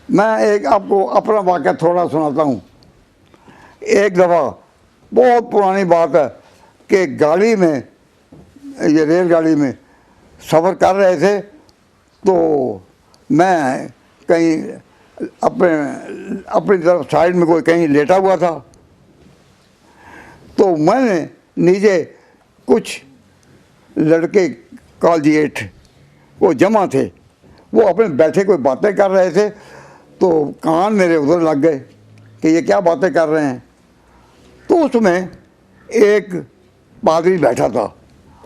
मैं एक आपको अपना वाक़या थोड़ा सुनाता हूँ। एक दफ़ा बहुत पुरानी बात है कि गाड़ी में, ये रेलगाड़ी में सफ़र कर रहे थे, तो मैं कहीं अपनी तरफ साइड में कोई कहीं लेटा हुआ था, तो मैंने नीचे कुछ लड़के कॉलेजिएट वो जमा थे, वो अपने बैठे कोई बातें कर रहे थे, तो कान मेरे उधर लग गए कि ये क्या बातें कर रहे हैं। तो उसमें एक पादरी बैठा था,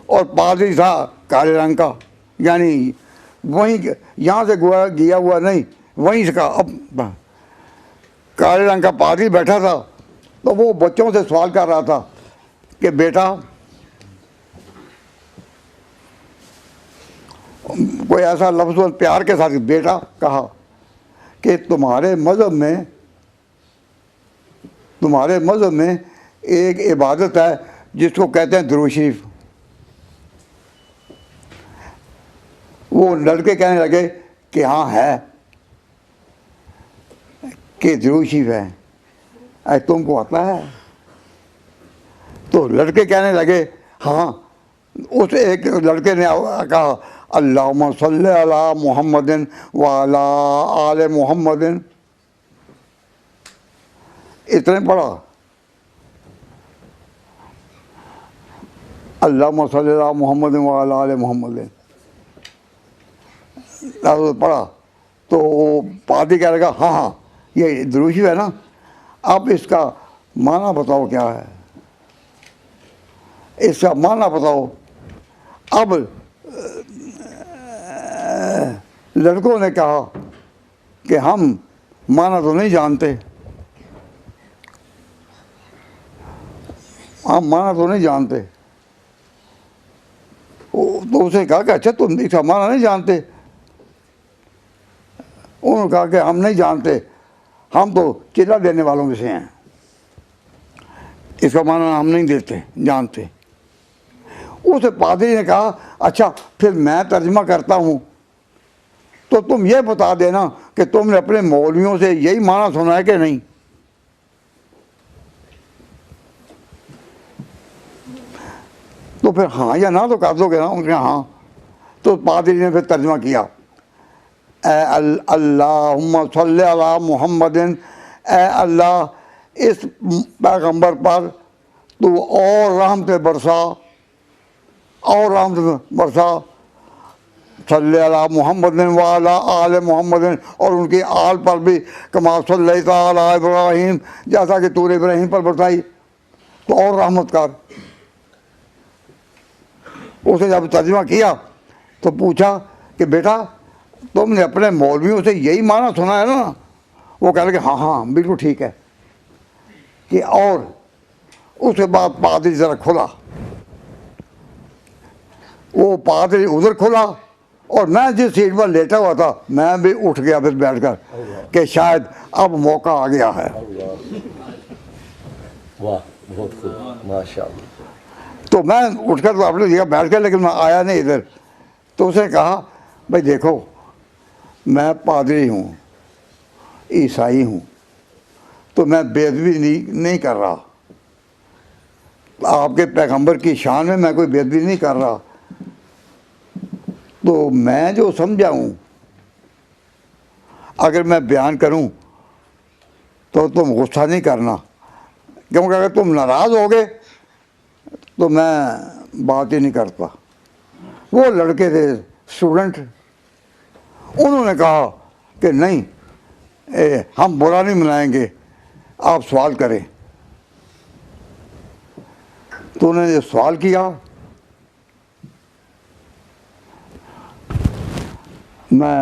और पादरी था काले रंग का, यानी वहीं यहाँ से गया हुआ नहीं, वहीं से का अब काले रंग का पादरी बैठा था। तो वो बच्चों से सवाल कर रहा था कि बेटा, कोई ऐसा लफ्ज़ प्यार के साथ बेटा कहा कि तुम्हारे मज़हब में एक इबादत है जिसको कहते हैं दुरूद शरीफ। वो लड़के कहने लगे कि हाँ है, कि दुरूद शरीफ है, अरे तुमको आता है? तो लड़के कहने लगे हाँ। उस एक लड़के ने कहा अल्लाहुम्मा सल्ली अला मुहम्मदिन व अला आले मुहम्मदिन, इतने पढ़ा। अल्लाहुम्मा सल्ली अला मुहम्मदिन व अला आले मुहम्मदिन पढ़ा। तो पादी कह लगा हाँ हाँ ये दुरूद शरीफ है ना, अब इसका माना बताओ क्या है, इसका माना बताओ। अब लड़कों ने कहा कि हम माना तो नहीं जानते, हम माना तो नहीं जानते। तो उसे कहा कि अच्छा तुम इसका माना नहीं जानते? उन्होंने कहा कि हम नहीं जानते, हम तो चिल्ला देने वालों में से हैं, इसका माना हम नहीं देते जानते। उस पादरी ने कहा अच्छा फिर मैं तर्जमा करता हूँ, तो तुम ये बता देना कि तुमने अपने मौलवियों से यही माना सुना है कि नहीं। तो फिर हाँ या ना तो कर दोगे ना? उनके हाँ। तो पादरी ने फिर तर्जमा किया, अल्लाहुम्मा सल्ली अला मुहम्मदिन, ए अल्लाह इस पैगंबर पर तू और रहमत बरसा, और रहमत बरसा, सल्ली अला मुहम्मदिन व अला आले मुहम्मदिन, और उनकी आल पर भी कमा सल्लैता अला इब्राहीम, जैसा कि तूने इब्राहीम पर बरसाई, तो और रहमत कर। उसे जब तर्जुमा किया तो पूछा कि बेटा तुमने अपने मौलवियों से यही माना सुना है ना? वो कह लगे हाँ हाँ बिल्कुल ठीक है। कि और उसके बाद पादरी ज़रा खुला, वो पादरी उधर खुला, और मैं जिस सीट पर लेटा हुआ था मैं भी उठ गया फिर बैठकर कि शायद अब मौका आ गया है। वाह बहुत खूब माशाअल्लाह। तो मैं उठकर तो अपनी जगह बैठ गया, लेकिन मैं आया नहीं इधर। तो उसने कहा भाई देखो मैं पादरी हूँ, ईसाई हूँ, तो मैं बेअदबी नहीं कर रहा, आपके पैगंबर की शान में मैं कोई बेअदबी नहीं कर रहा। तो मैं जो समझा हूँ अगर मैं बयान करूँ तो तुम गुस्सा नहीं करना, क्योंकि अगर तुम नाराज़ होगे तो मैं बात ही नहीं करता। वो लड़के थे स्टूडेंट, उन्होंने कहा कि नहीं हम बुरा नहीं मनाएंगे, आप सवाल करें। तो उन्होंने सवाल किया, मैं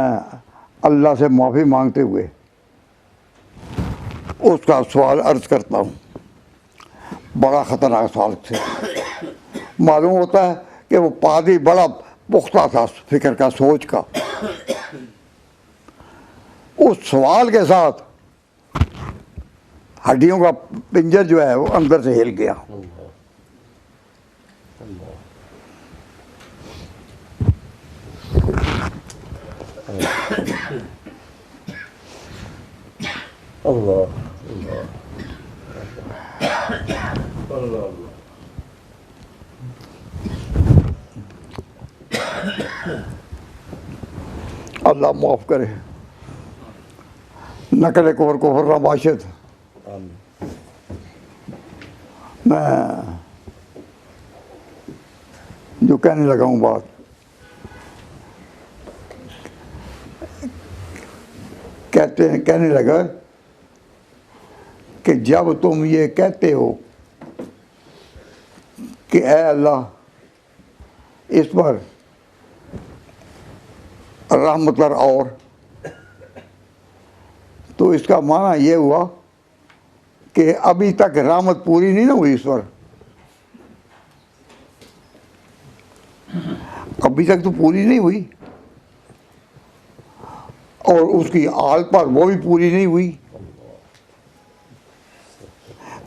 अल्लाह से माफ़ी मांगते हुए उसका सवाल अर्ज़ करता हूँ। बड़ा ख़तरनाक सवाल थे। मालूम होता है कि वो पादरी बड़ा पुख्ता था फिक्र का, सोच का। उस सवाल के साथ हड्डियों का पिंजर जो है वो अंदर से हिल गया। अल्लाह अल्लाह माफ़ करे, न करे कोहर कोहर राबाशत। आमीन। मैं जो कहने लगा हूँ बात, कहने लगा कि जब तुम ये कहते हो कि ऐ अल्लाह इस पर रहमत कर, और तो इसका माना ये हुआ कि अभी तक रहमत पूरी नहीं ना हुई इस पर, अभी तक तो पूरी नहीं हुई, और उसकी आल पर वो भी पूरी नहीं हुई।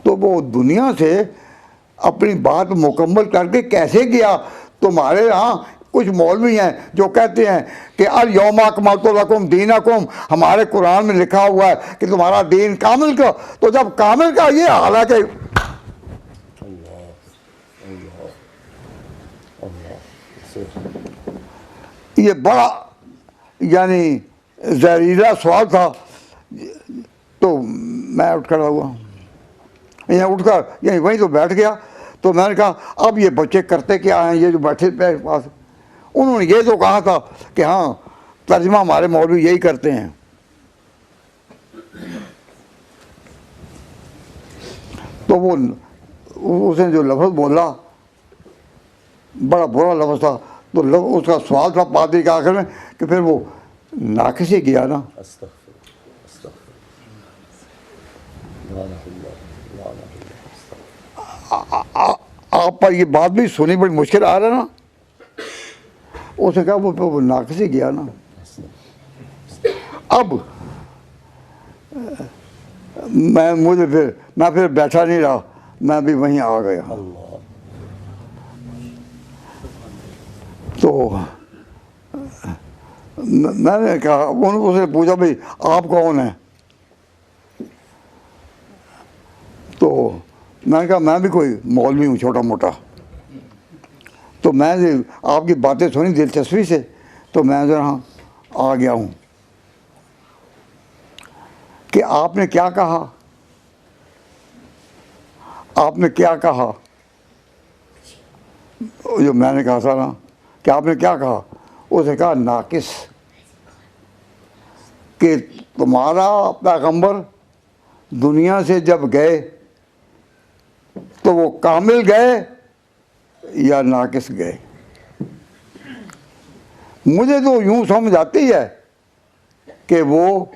तो वो दुनिया से अपनी बात मुकम्मल करके कैसे गया? तुम्हारे यहाँ कुछ मौलवी हैं जो कहते हैं कि अल यौमा अकमलतु लकुम दीनकुम, हमारे कुरान में लिखा हुआ है कि तुम्हारा दीन कामिल का। तो जब कामिल का ये हाल है कि ये बड़ा यानी जहरीला सवाल था, तो मैं उठ खड़ा हुआ, यहाँ उठकर यहीं वहीं तो बैठ गया। तो मैंने कहा अब ये बच्चे करते क्या हैं, ये जो बैठे मेरे पास, उन्होंने ये तो कहा था कि हाँ तर्जमा हमारे मौलवी यही करते हैं। तो वो उसने जो लफ्ज़ बोला बड़ा बुरा लफ्ज़ था, तो उसका सवाल था पादरी के आखिर में कि फिर वो नाकिस ही गया ना। आप पर ये बात भी सुनी बड़ी मुश्किल आ रहा ना, उसने कहा वो नाकिस ही गया ना। अब मैं फिर बैठा नहीं रहा, मैं भी वहीं आ गया। तो मैंने कहा, उसने पूछा भाई आप कौन हैं? तो मैंने कहा मैं भी कोई मौलवी हूँ छोटा मोटा। तो मैं आपकी बातें सुनी दिलचस्पी से, तो मैं जरा आ गया हूँ कि आपने क्या कहा, आपने क्या कहा? जो मैंने कहा था ना कि आपने क्या कहा, उसने कहा नाकिस, कि तुम्हारा पैगंबर दुनिया से जब गए तो वो कामिल गए या नाकिस गए। मुझे तो यूं समझ आती है कि वो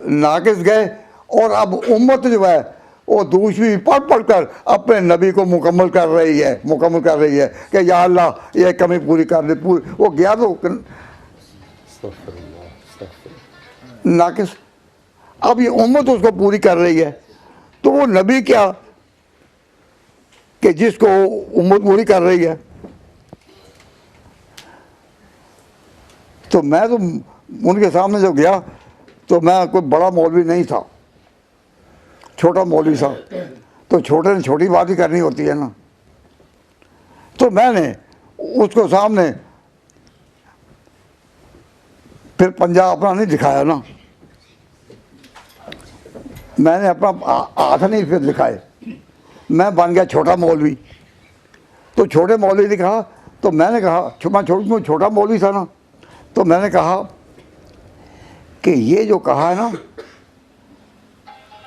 नाकिस गए, और अब उम्मत जो है वो दूसरी पढ़ पढ़ कर अपने नबी को मुकम्मल कर रही है कि या अल्लाह ये कमी पूरी कर दे। पूरी वो गया तो नाकिस, अब ये उम्मत उसको पूरी कर रही है। तो वो नबी क्या कि जिसको उम्मत पूरी कर रही है। तो मैं तो उनके सामने जब गया तो मैं कोई बड़ा मौलवी नहीं था, छोटा मौलवी था। तो छोटे ने छोटी बात ही करनी होती है ना। तो मैंने उसको सामने फिर पंजा अपना नहीं दिखाया ना, मैंने अपना हाथ नहीं फिर दिखाए, मैं बन गया छोटा मौलवी। तो छोटे मौलवी ने कहा, तो मैंने कहा मैं छोटा मौलवी था ना, तो मैंने कहा कि ये जो कहा है ना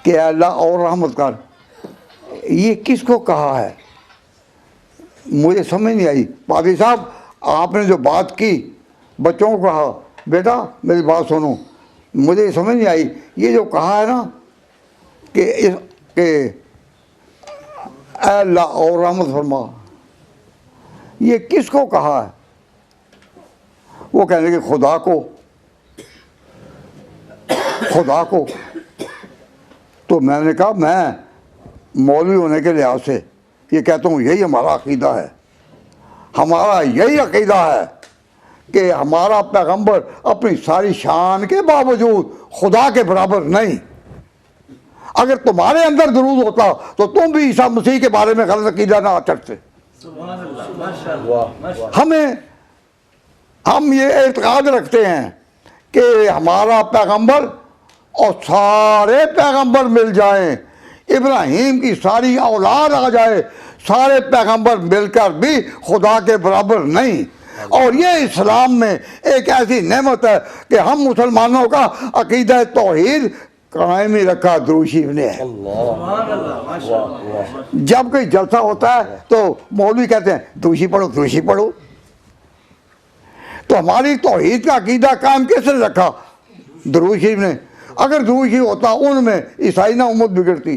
कि अल्लाह और रहमत कर, ये किसको कहा है? मुझे समझ नहीं आई। पादी साहब आपने जो बात की, बच्चों को कहा बेटा मेरी बात सुनो, मुझे समझ नहीं आई। ये जो कहा है ना कि अल्लाह और रहमत फरमा, ये किसको कहा है? वो कहने लगे खुदा को। तो मैंने कहा मैं मौलवी होने के लिहाज से ये कहता हूँ यही हमारा अकीदा है, हमारा यही अकीदा है कि हमारा पैगंबर अपनी सारी शान के बावजूद खुदा के बराबर नहीं। अगर तुम्हारे अंदर दरूद होता तो तुम भी ईसा मसीह के बारे में गलत अकीदा ना चढ़ते। हम ये एतकाद रखते हैं कि हमारा पैगंबर और सारे पैगंबर मिल जाएं, इब्राहिम की सारी औलाद आ जाए, सारे पैगंबर मिलकर भी खुदा के बराबर नहीं। और ये इस्लाम में एक ऐसी नेमत है कि हम मुसलमानों का अकीदा तौहीद कायम ही रखा दुरूद शरीफ ने है। जब कोई जलसा होता है तो मौलवी कहते हैं दुरूद शरीफ पढ़ो, दुरूद शरीफ पढ़ो। तो हमारी तौहीद का अकीदा कायम किसने रखा? दुरूद शरीफ ने। अगर दुरूद शरीफ होता उनमें ईसाई ना उम्मत बिगड़ती।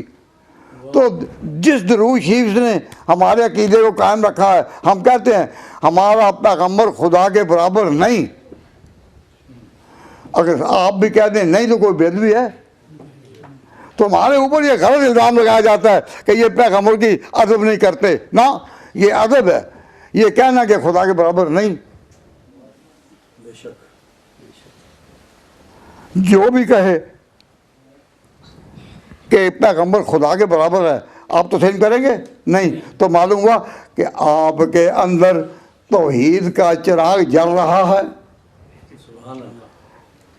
तो जिस दुरूद शरीफ ने हमारे अकीदे को कायम रखा है, हम कहते हैं हमारा पैगंबर खुदा के बराबर नहीं। अगर आप भी कह दें नहीं तो कोई बेदबी है, तो हमारे ऊपर ये गलत इल्ज़ाम लगाया जाता है कि ये पैगंबर की अदब नहीं करते। ना, ये अदब है, ये कहना कि खुदा के बराबर नहीं। जो भी कहे कि पैगंबर खुदा के बराबर है, आप तो तस्लीम करेंगे नहीं। तो मालूम हुआ कि आपके अंदर तौहीद का चिराग जल रहा है,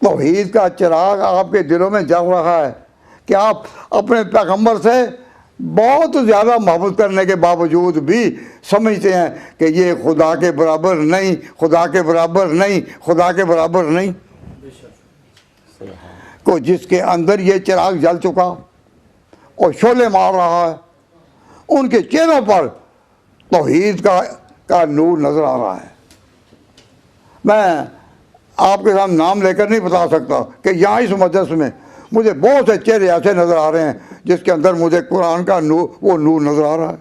तौहीद का चिराग आपके दिलों में जल रहा है कि आप अपने पैगंबर से बहुत ज़्यादा मोहब्बत करने के बावजूद भी समझते हैं कि ये खुदा के बराबर नहीं, खुदा के बराबर नहीं, खुदा के बराबर नहीं। को जिसके अंदर ये चिराग जल चुका और शोले मार रहा है, उनके चेहरों पर तौहीद का नूर नज़र आ रहा है। मैं आपके सामने नाम लेकर नहीं बता सकता कि यहाँ इस मजलिस में मुझे बहुत से चेहरे ऐसे नज़र आ रहे हैं जिसके अंदर मुझे कुरान का नूर, वो नूर नज़र आ रहा है।